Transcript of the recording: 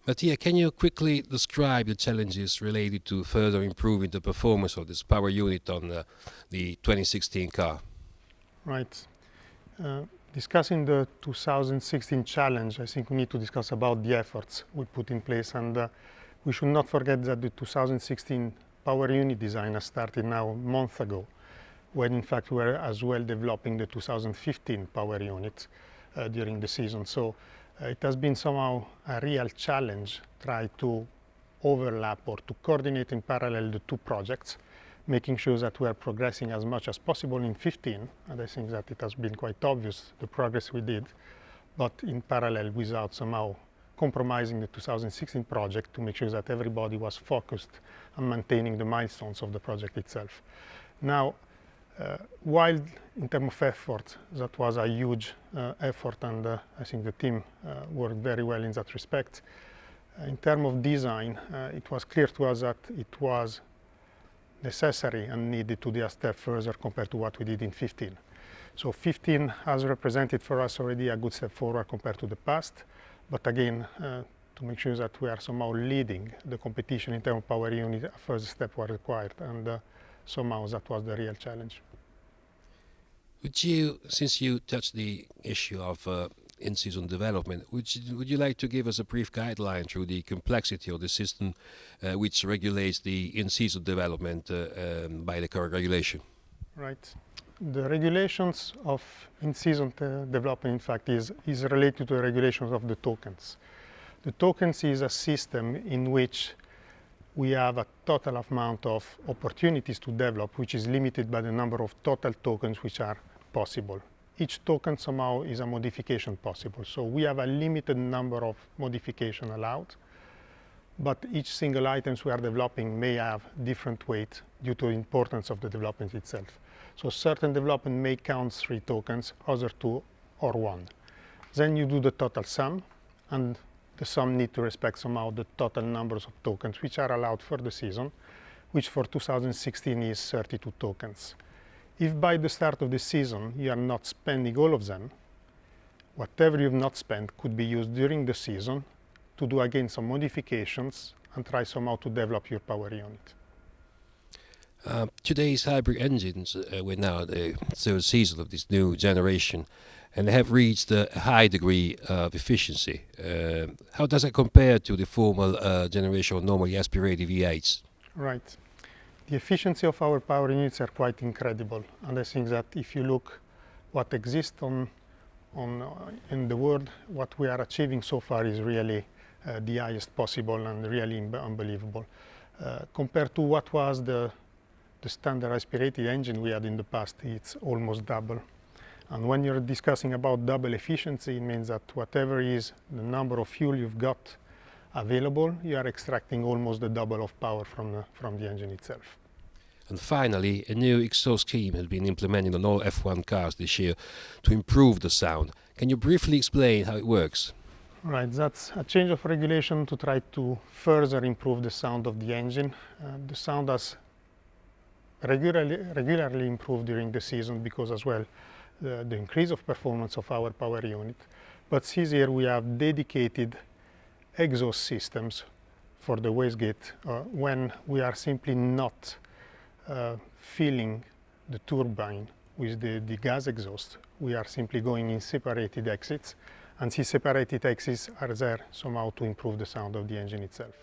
Mattia, can you quickly describe the challenges related to further improving the performance of this power unit on the 2016 car? Right. Uh, Discussing the 2016 challenge, I think we need to discuss about the efforts we put in place, and we should not forget that the 2016 power unit design has started now a month ago, when in fact we were as well developing the 2015 power unit during the season. So it has been somehow a real challenge try to overlap or to coordinate in parallel the two projects, making sure that we are progressing as much as possible in 15, and I think that it has been quite obvious the progress we did, but in parallel without somehow compromising the 2016 project to make sure that everybody was focused on maintaining the milestones of the project itself. Now, while in terms of effort, that was a huge effort, and I think the team worked very well in that respect. In terms of design, it was clear to us that it was necessary and needed to do a step further compared to what we did in 15. So 15 has represented for us already a good step forward compared to the past, but again, to make sure that we are somehow leading the competition in terms of power unit, a further step was required, and somehow that was the real challenge. Would you, since you touched the issue of in-season development, would you like to give us a brief guideline through the complexity of the system which regulates the in-season development by the current regulation? Right. The regulations of in-season development, in fact, is related to the regulations of the tokens. The tokens is a system in which we have a total amount of opportunities to develop, which is limited by the number of total tokens which are possible. Each token somehow is a modification possible. So we have a limited number of modification allowed, but each single items we are developing may have different weight due to the importance of the development itself. So certain development may count 3 tokens, other 2 or 1. Then you do the total sum, and the sum need to respect somehow the total numbers of tokens which are allowed for the season, which for 2016 is 32 tokens. If by the start of the season you are not spending all of them, whatever you've not spent could be used during the season to do again some modifications and try somehow to develop your power unit. Today's hybrid engines, we're now the third season of this new generation, and they have reached a high degree of efficiency. How does it compare to the former generation of normally aspirated V8s? Right. The efficiency of our power units are quite incredible, and I think that if you look what exists in the world, what we are achieving so far is really the highest possible and really unbelievable. Compared to what was the standard aspirated engine we had in the past, it's almost double. And when you're discussing about double efficiency, it means that whatever is the number of fuel you've got available, you are extracting almost the double of power from the engine itself. And finally, a new exhaust scheme has been implemented on all F1 cars this year to improve the sound. Can you briefly explain how it works? Right, that's a change of regulation to try to further improve the sound of the engine. The sound has regularly improved during the season because as well the increase of performance of our power unit. But this year we have dedicated exhaust systems for the wastegate when we are simply not filling the turbine with the gas exhaust. We are simply going in separated exits, and these separated exits are there somehow to improve the sound of the engine itself.